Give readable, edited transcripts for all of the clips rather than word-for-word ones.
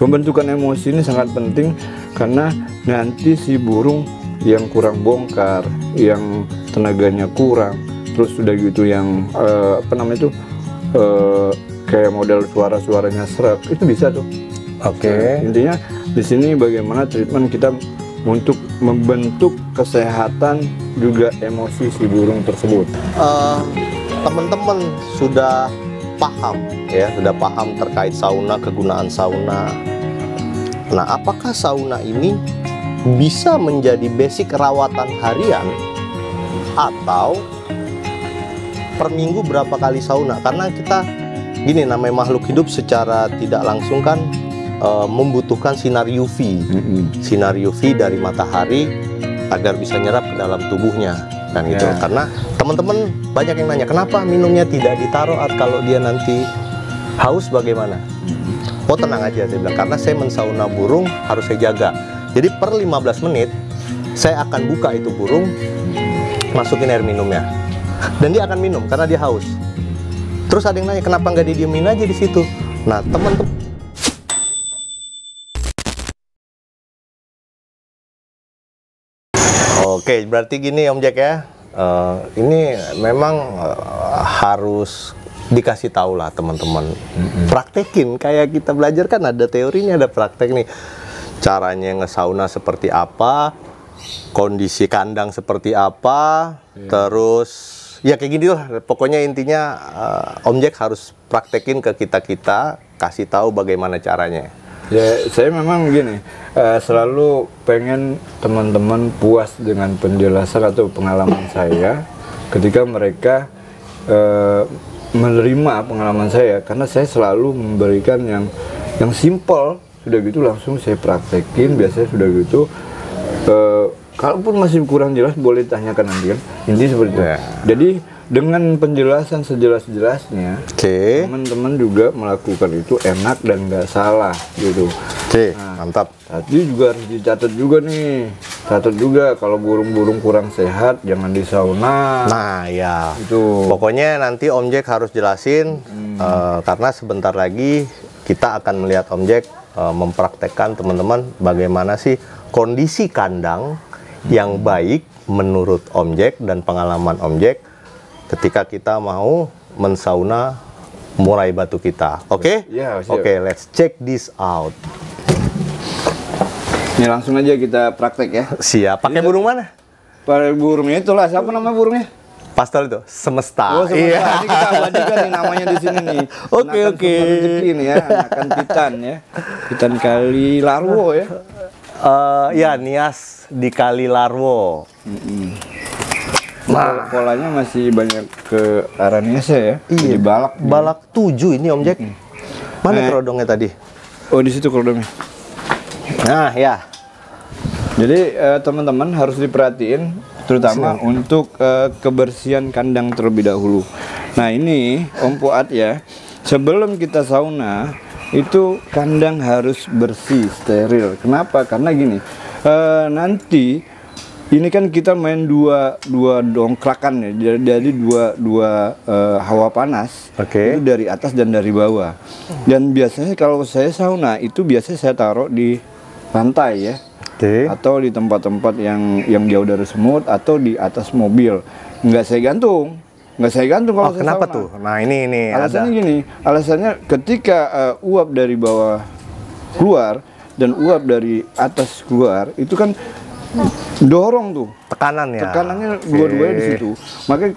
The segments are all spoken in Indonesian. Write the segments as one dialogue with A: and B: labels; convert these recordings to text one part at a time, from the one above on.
A: Pembentukan emosi ini sangat penting karena nanti si burung yang kurang bongkar, yang tenaganya kurang, terus udah gitu yang kayak model suara-suaranya serak, itu bisa tuh.
B: Oke.
A: Nah, intinya di sini bagaimana treatment kita untuk membentuk kesehatan juga emosi si burung tersebut.
B: Teman-teman sudah paham ya, sudah paham terkait sauna, kegunaan sauna. Nah, apakah sauna ini bisa menjadi basic rawatan harian atau per minggu berapa kali sauna? Karena kita gini, namanya makhluk hidup secara tidak langsung kan membutuhkan sinar UV, sinar UV dari matahari agar bisa nyerap ke dalam tubuhnya, kan gitu. Karena teman-teman banyak yang nanya, kenapa minumnya tidak ditaruh kalau dia nanti haus bagaimana? Oh, tenang aja, saya bilang, karena saya mensauna burung harus saya jaga. Jadi per 15 menit saya akan buka itu burung, masukin air minumnya, dan dia akan minum karena dia haus. Terus ada yang nanya, kenapa nggak didiemin aja di situ? Nah, teman-teman, oke, berarti gini Om Jack ya, ini memang harus dikasih tahu lah teman-teman. Praktekin, kayak kita belajar kan ada teorinya, ada praktek nih. Caranya ngesauna seperti apa, kondisi kandang seperti apa, terus ya kayak gini lah. Pokoknya intinya Om Jack harus praktekin ke kita-kita, kasih tahu bagaimana caranya.
A: Ya, saya memang gini, selalu pengen teman-teman puas dengan penjelasan atau pengalaman saya ketika mereka menerima pengalaman saya, karena saya selalu memberikan yang simple, sudah gitu langsung saya praktekin. Biasanya sudah gitu, kalaupun masih kurang jelas boleh tanyakan nanti kan, intinya seperti itu. Jadi dengan penjelasan sejelas-jelasnya, teman-teman juga melakukan itu enak dan nggak salah gitu.
B: Nah, mantap.
A: Tapi juga harus dicatat juga nih, catat juga kalau burung-burung kurang sehat jangan di sauna.
B: Nah ya,
A: itu
B: pokoknya nanti Om Jack harus jelasin, karena sebentar lagi kita akan melihat Om Jack mempraktekkan teman-teman bagaimana sih kondisi kandang yang baik menurut Om Jack dan pengalaman Om Jack ketika kita mau mensauna murai batu kita. Oke? Oke, let's check this out.
A: Ini langsung aja kita praktek ya.
B: Siap. Pakai burung mana?
A: Pakai burungnya itulah. Siapa nama burungnya?
B: Pastel itu. Semesta.
A: Oh, Semesta. Iya. Ini kita abadikan nih namanya di sini nih.
B: Oke.
A: Ini ya, anakan pitan ya. Pitan Kali Larwo ya.
B: Ya, Nias di Kali Larwo.
A: Nah, polanya masih banyak ke arah Niasnya ya.
B: Iya.
A: Di balak.
B: Balak 7 ini Om Jack. Mana kerodongnya tadi?
A: Oh, di situ kerodongnya.
B: Nah, ya.
A: Jadi teman-teman harus diperhatiin, terutama untuk kebersihan kandang terlebih dahulu. Nah, ini Om Fuad ya, sebelum kita sauna itu kandang harus bersih, steril. Kenapa? Karena gini, nanti ini kan kita main dua dongkrakan ya, jadi dua hawa panas, itu dari atas dan dari bawah. Dan biasanya kalau saya sauna itu biasanya saya taruh di lantai ya, atau di tempat-tempat yang jauh dari semut atau di atas mobil. Nggak saya gantung kalau saya
B: kenapa
A: sauna.
B: tuh? Nah ini
A: Alasannya
B: ada.
A: gini, alasannya ketika uap dari bawah keluar dan uap dari atas keluar itu kan dorong tuh tekanannya dua-duanya di situ. Makanya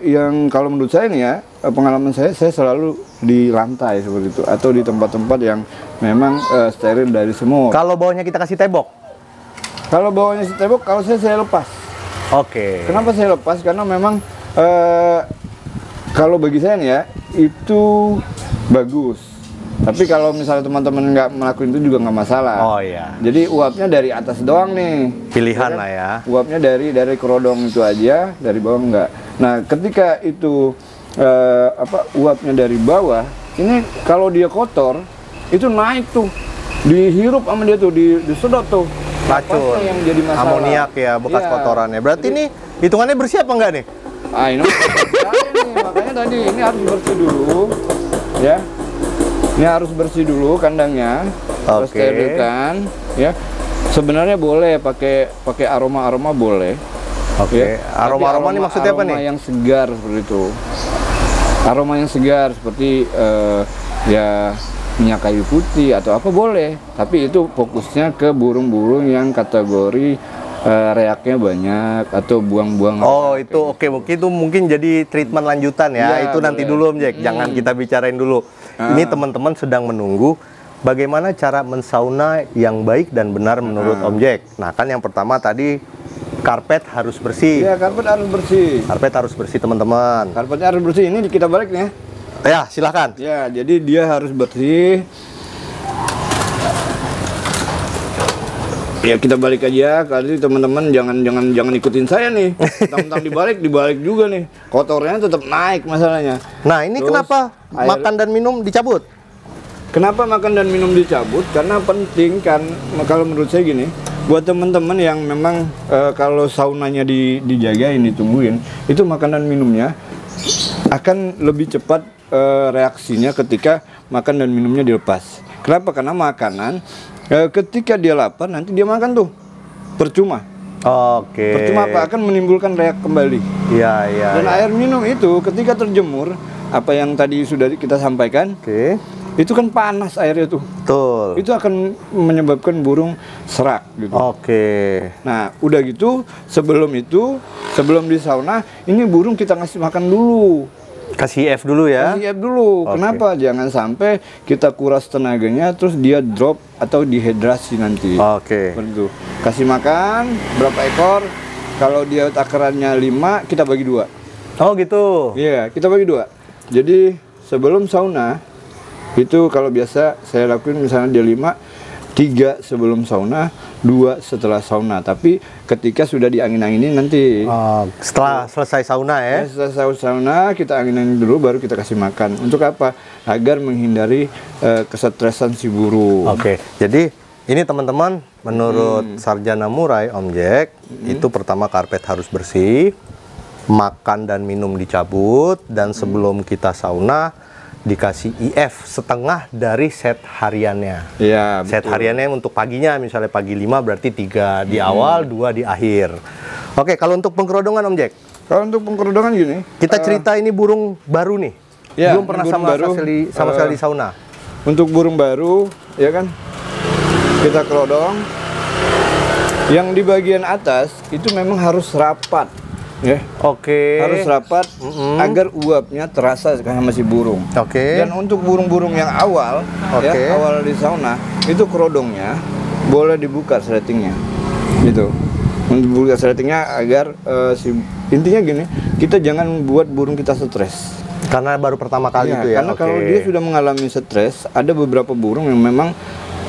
A: yang kalau menurut saya nih ya, pengalaman saya selalu di lantai seperti itu atau di tempat-tempat yang memang steril dari semut.
B: Kalau bawahnya kita kasih tembok?
A: Kalau bawahnya tembok, kalau saya lepas. Kenapa saya lepas? Karena memang kalau bagi saya nih ya itu bagus. Tapi kalau misalnya teman-teman nggak melakukan itu juga nggak masalah.
B: Oh iya.
A: Jadi uapnya dari atas doang nih.
B: Pilihan lah ya.
A: Uapnya dari kerodong itu aja, dari bawah enggak. Nah, ketika itu uapnya dari bawah, ini kalau dia kotor, itu naik tuh, dihirup sama dia tuh, disedot tuh.
B: Racun,
A: yang jadi masalah.
B: Amoniak ya, bekas kotorannya. Berarti ini hitungannya bersih apa enggak nih?
A: Ini makanya tadi ini harus bersih dulu, ya. Ini harus bersih dulu kandangnya. Kita sterilkan, ya. Sebenarnya boleh pakai aroma boleh.
B: Oke. Aroma ini maksudnya apa nih?
A: Aroma yang segar seperti itu. Aroma yang segar seperti ya minyak kayu putih atau apa boleh. Tapi itu fokusnya ke burung-burung yang kategori reaknya banyak atau buang-buang.
B: Oh, itu oke. Mungkin jadi treatment lanjutan ya. Itu nanti dulu Om Jack. Jangan kita bicarain dulu. Ini teman-teman sedang menunggu bagaimana cara mensauna yang baik dan benar menurut Om Jack. Nah, kan yang pertama tadi karpet harus bersih.
A: Iya, karpet harus bersih.
B: Karpet harus bersih, teman-teman.
A: Karpetnya harus bersih. Ini kita balik nih.
B: Ya, silahkan.
A: Ya, jadi dia harus bersih. Ya, kita balik aja. Kali teman-teman jangan ikutin saya nih. Tentang dibalik juga nih. Kotornya tetap naik masalahnya.
B: Nah, ini terus, kenapa makan dan minum dicabut?
A: Kenapa makan dan minum dicabut? Karena penting kan, kalau menurut saya gini, buat teman-teman yang memang kalau saunanya dijagain, ditungguin, itu makan dan minumnya akan lebih cepat reaksinya ketika makan dan minumnya dilepas. Kenapa? Karena makanan ketika dia lapar nanti dia makan tuh percuma.
B: Oke.
A: Percuma apa? Akan menimbulkan reak kembali.
B: Iya.
A: Dan air minum itu ketika terjemur, apa yang tadi sudah kita sampaikan, itu kan panas airnya tuh.
B: Betul.
A: Itu akan menyebabkan burung serak gitu.
B: Oke.
A: Nah, udah gitu sebelum di sauna ini burung kita ngasih makan dulu.
B: Kasih F dulu ya.
A: Kasih F dulu. Kenapa? Jangan sampai kita kuras tenaganya terus dia drop atau dehidrasi nanti.
B: Oke.
A: Begitu. Kasih makan berapa ekor? Kalau dia takarannya 5, kita bagi 2.
B: Oh, gitu.
A: Iya, kita bagi 2. Jadi sebelum sauna itu kalau biasa saya lakuin misalnya dia 5, 3 sebelum sauna, 2 setelah sauna. Tapi ketika sudah diangin-anginin nanti.
B: Setelah selesai sauna ya?
A: Setelah sauna kita angin-angin dulu baru kita kasih makan. Untuk apa? Agar menghindari kesetresan si burung.
B: Oke. Jadi ini teman-teman menurut Sarjana Murai Om Jack, itu pertama karpet harus bersih, makan dan minum dicabut, dan sebelum kita sauna dikasih IF setengah dari set hariannya.
A: Iya,
B: set hariannya untuk paginya, misalnya pagi 5 berarti 3 di awal, 2 di akhir. Oke, kalau untuk pengkerodongan Om Jack?
A: Kalau untuk pengkerodongan gini,
B: kita cerita ini burung baru nih.
A: Ya,
B: belum pernah sama sekali di sauna.
A: Untuk burung baru, ya kan? Kita kerodong. Yang di bagian atas itu memang harus rapat. Ya.
B: Oke.
A: Harus rapat agar uapnya terasa sama si burung.
B: Oke.
A: Dan untuk burung-burung yang awal, ya, awal di sauna, itu kerodongnya boleh dibuka sletingnya. Gitu. Membuka sletingnya agar intinya gini, kita jangan buat burung kita stres.
B: Karena baru pertama kali itu ya.
A: Karena kalau dia sudah mengalami stres, ada beberapa burung yang memang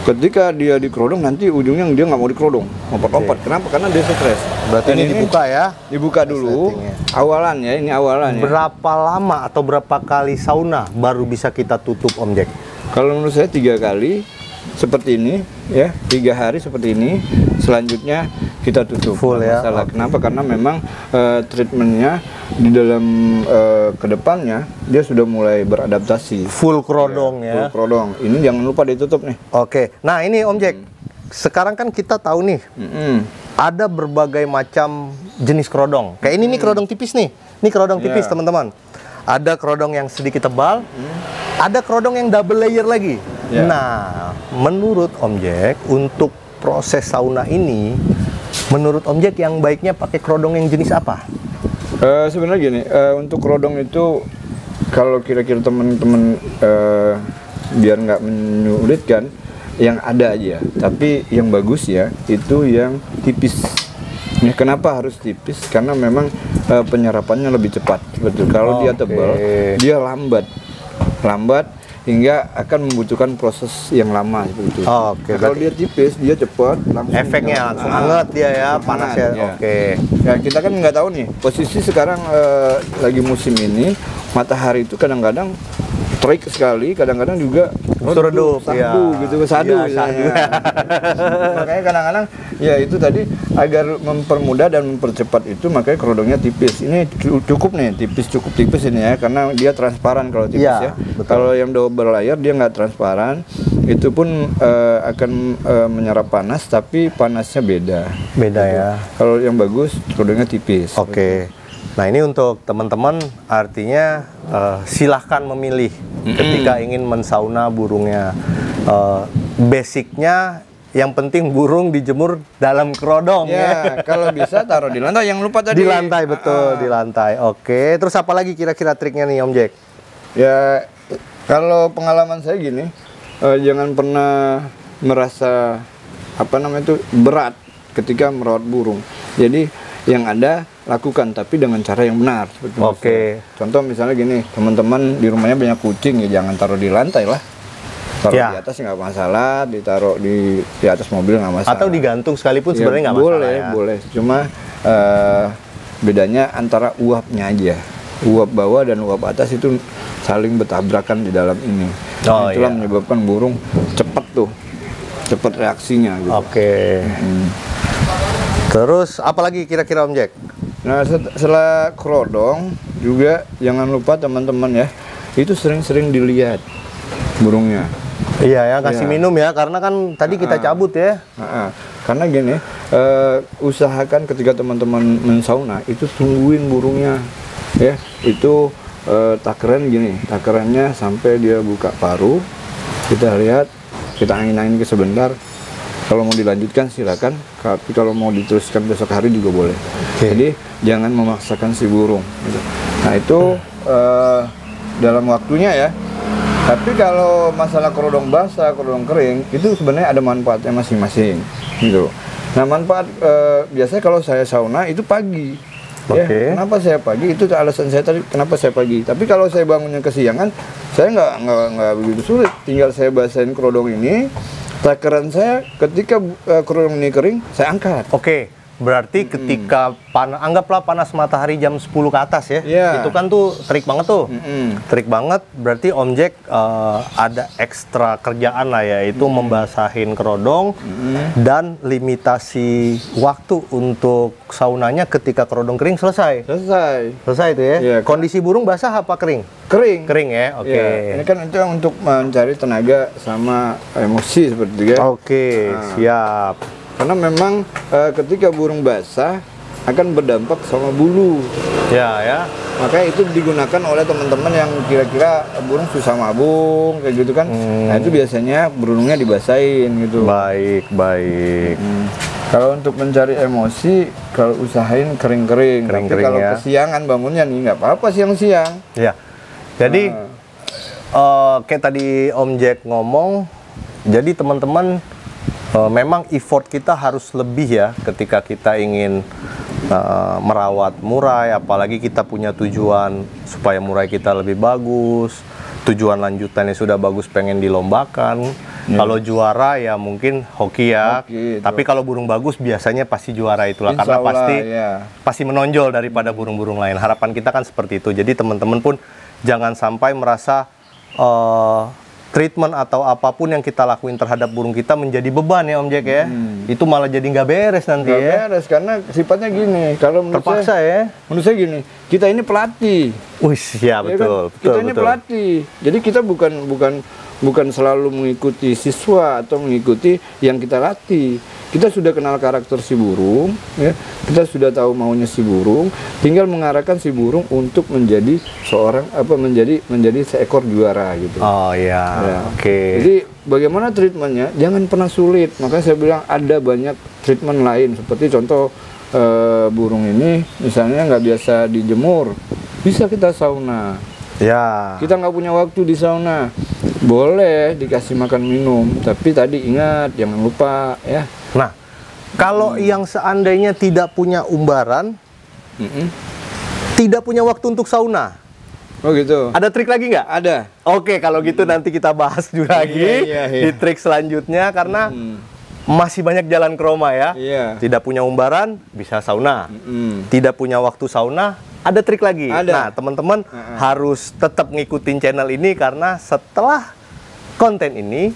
A: ketika dia dikerodong nanti ujungnya dia nggak mau dikerodong, lompat-lompat. Kenapa? Karena dia stres.
B: Berarti ini dibuka ya?
A: Dibuka dulu. Awalan ya, ini awalan ya.
B: Berapa lama atau berapa kali sauna baru bisa kita tutup Om Jack?
A: Kalau menurut saya 3 kali seperti ini ya, 3 hari seperti ini. Selanjutnya kita tutup.
B: Full ya.
A: Kenapa? Karena memang treatmentnya di dalam kedepannya dia sudah mulai beradaptasi.
B: Full kerodong ya.
A: Full kerodong. Ini jangan lupa ditutup nih.
B: Oke. Nah ini Om Jack, sekarang kan kita tahu nih, ada berbagai macam jenis kerodong. Kayak ini nih kerodong tipis nih. Ini kerodong tipis teman-teman. Ada kerodong yang sedikit tebal, ada kerodong yang double layer lagi. Nah, menurut Om Jack, untuk proses sauna ini, menurut Om Jack yang baiknya pakai kerodong yang jenis apa?
A: Sebenarnya gini, untuk kerodong itu kalau kira-kira teman-teman biar nggak menyulitkan, yang ada aja. Tapi yang bagus ya, itu yang tipis. Ya, kenapa harus tipis? Karena memang penyerapannya lebih cepat. Betul. Kalau dia tebal, dia lambat hingga akan membutuhkan proses yang lama seperti itu. Kalau dia tipis, dia cepat, langsung
B: efeknya langsung hangat dia ya, panasnya.
A: Ya, kita kan nggak tahu nih posisi sekarang lagi musim ini, matahari itu kadang-kadang trik sekali, kadang-kadang juga
B: redup,
A: sadu
B: ya.
A: gitu, sadu.
B: Ya, sadu.
A: Makanya kadang-kadang ya itu tadi agar mempermudah dan mempercepat itu, makanya kerodongnya tipis. Ini cukup nih, cukup tipis ini ya, karena dia transparan kalau tipis ya. Kalau yang double layer dia nggak transparan, itu pun akan menyerap panas, tapi panasnya beda.
B: Beda
A: gitu.
B: ya.
A: Kalau yang bagus kerodongnya tipis.
B: Oke. Nah ini untuk teman-teman, artinya silahkan memilih ketika ingin mensauna burungnya. Basicnya yang penting burung dijemur dalam kerodong
A: ya. Kalau bisa taruh di lantai, yang lupa tadi.
B: Di lantai, betul, di lantai. Oke, terus apa lagi kira-kira triknya nih Om Jack?
A: Ya, kalau pengalaman saya gini, jangan pernah merasa berat ketika merawat burung. Jadi yang ada lakukan, tapi dengan cara yang benar.
B: Oke.
A: Contoh misalnya gini, teman-teman di rumahnya banyak kucing, ya jangan taruh di lantai lah. Taruh di atas nggak masalah, ditaruh di atas mobil nggak masalah.
B: Atau digantung sekalipun sebenarnya nggak masalah ya.
A: Boleh. Cuma bedanya antara uapnya aja. Uap bawah dan uap atas itu saling bertabrakan di dalam ini. Itulah menyebabkan burung cepat reaksinya. Gitu.
B: Oke. Terus apalagi kira-kira Om Jack?
A: Nah, setelah kerodong juga jangan lupa teman-teman ya, itu sering-sering dilihat burungnya.
B: Iya ya, kasih minum ya, karena kan tadi kita cabut ya.
A: Karena gini, usahakan ketika teman-teman mensauna itu tungguin burungnya, ya. Itu takaran gini, takarannya sampai dia buka paruh, kita lihat, kita angin-angin ke sebentar. Kalau mau dilanjutkan silakan, tapi kalau mau diteruskan besok hari juga boleh. Jadi jangan memaksakan si burung. Gitu. Nah itu dalam waktunya ya. Tapi kalau masalah kerodong basah, kerodong kering, itu sebenarnya ada manfaatnya masing-masing. Gitu. Nah manfaat biasanya kalau saya sauna itu pagi. Ya, kenapa saya pagi? Itu alasan saya tadi kenapa saya pagi. Tapi kalau saya bangunnya kesiangan, saya nggak begitu sulit. Tinggal saya basahin kerodong ini. Takaran saya ketika kerodong ini kering, saya angkat.
B: Oke, berarti ketika anggaplah panas matahari jam 10 ke atas ya. Itu kan tuh terik banget tuh. Terik banget, berarti Om Jack ada ekstra kerjaan lah ya, yaitu membasahin kerodong dan limitasi waktu untuk saunanya ketika kerodong kering selesai. Selesai itu ya. Kondisi burung basah apa kering? Kering ya, oke.
A: Ini kan itu untuk mencari tenaga sama emosi seperti itu ya.
B: Oke, siap.
A: Karena memang ketika burung basah akan berdampak sama bulu. Ya. Makanya itu digunakan oleh teman-teman yang kira-kira burung susah mabung kayak gitu kan. Nah itu biasanya burungnya dibasahin gitu.
B: Baik.
A: Kalau untuk mencari emosi, kalau usahain kering-kering. Tapi kalau kesiangan bangunnya nih nggak apa-apa siang-siang.
B: Ya. Jadi kayak tadi Om Jack ngomong, jadi teman-teman memang effort kita harus lebih ya ketika kita ingin merawat murai, apalagi kita punya tujuan supaya murai kita lebih bagus, tujuan lanjutannya sudah bagus pengen dilombakan. Kalau juara ya mungkin hoki ya, tapi kalau burung bagus biasanya pasti juara itulah. Insya karena Allah, pasti menonjol daripada burung-burung lain. Harapan kita kan seperti itu. Jadi teman-teman pun jangan sampai merasa treatment atau apapun yang kita lakuin terhadap burung kita menjadi beban ya Om Jack ya. Itu malah jadi nggak beres nanti
A: nggak beres, karena sifatnya gini. Kalau
B: terpaksa
A: menurut saya gini, kita ini pelatih.
B: Ya betul.
A: Kan? Kita ini pelatih. Jadi kita bukan selalu mengikuti siswa atau mengikuti yang kita latih. Kita sudah kenal karakter si burung, ya. Kita sudah tahu maunya si burung, tinggal mengarahkan si burung untuk menjadi menjadi seekor juara gitu.
B: Oke.
A: Jadi bagaimana treatmentnya? Jangan pernah sulit. Makanya saya bilang ada banyak treatment lain. Seperti contoh burung ini, misalnya nggak biasa dijemur, bisa kita sauna. Kita nggak punya waktu di sauna, boleh dikasih makan minum. Tapi tadi ingat, jangan lupa ya.
B: Nah, kalau yang seandainya tidak punya umbaran, tidak punya waktu untuk sauna.
A: Oh gitu.
B: Ada trik lagi nggak?
A: Ada.
B: Oke, kalau gitu nanti kita bahas juga lagi di trik selanjutnya, karena masih banyak jalan ke Roma ya. Tidak punya umbaran, bisa sauna. Tidak punya waktu sauna, ada trik lagi.
A: Ada.
B: Nah, teman-teman harus tetap ngikutin channel ini karena setelah konten ini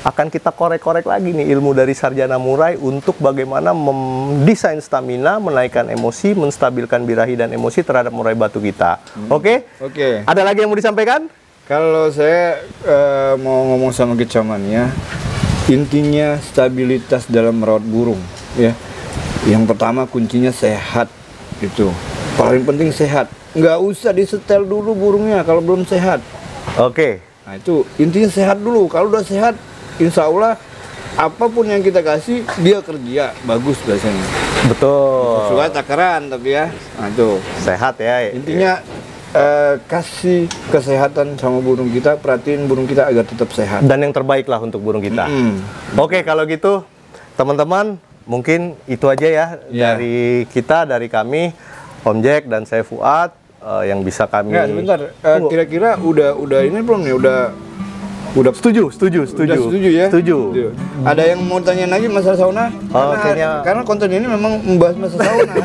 B: akan kita korek-korek lagi nih ilmu dari Sarjana Murai untuk bagaimana mendesain stamina, menaikkan emosi, menstabilkan birahi dan emosi terhadap murai batu kita. Oke?
A: Oke.
B: Ada lagi yang mau disampaikan?
A: Kalau saya mau ngomong sama Kicamania, intinya stabilitas dalam merawat burung, ya. Yang pertama kuncinya sehat, itu paling penting sehat. Nggak usah disetel dulu burungnya kalau belum sehat.
B: Oke.
A: Nah itu intinya sehat dulu. Kalau udah sehat, insya Allah apapun yang kita kasih dia kerja bagus biasanya.
B: Betul.
A: Suka takaran tapi ya. Nah itu
B: Sehat ya.
A: intinya kasih kesehatan sama burung kita, perhatiin burung kita agar tetap sehat.
B: Dan yang terbaik lah untuk burung kita. Oke, kalau gitu teman-teman mungkin itu aja ya dari kita, dari kami, Om Jack dan saya Fuad yang bisa kami.
A: Nggak, sebentar. Kira-kira udah ini belum nih? Udah
B: Setuju.
A: Udah setuju ya?
B: Setuju.
A: Ada yang mau tanya lagi masalah sauna? Karena konten ini memang membahas masalah sauna.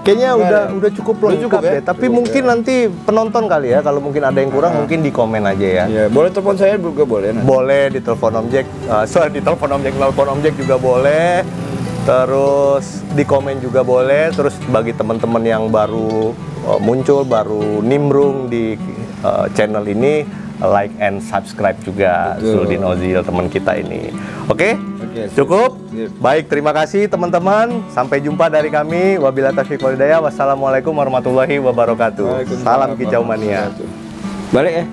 B: Kayaknya udah cukup lengkap
A: ya?
B: deh. Tapi
A: Cukup
B: mungkin nanti penonton kali ya, kalau mungkin ada yang kurang mungkin di komen aja ya.
A: Ya, boleh telepon saya juga boleh. Nanti.
B: Boleh ditelepon Om Jack, telepon Om Jack juga boleh. Terus di komen juga boleh. Terus bagi teman-teman yang baru muncul, baru nimbrung di channel ini, like and subscribe juga.
A: Betul.
B: Zuldin Ozil teman kita ini. Oke?
A: Oke,
B: Cukup?
A: sip.
B: Baik, terima kasih teman-teman. Sampai jumpa dari kami. Wabillahi taufiq wal hidayah. Wassalamualaikum warahmatullahi wabarakatuh. Salam Kicau Mania.
A: Balik ya.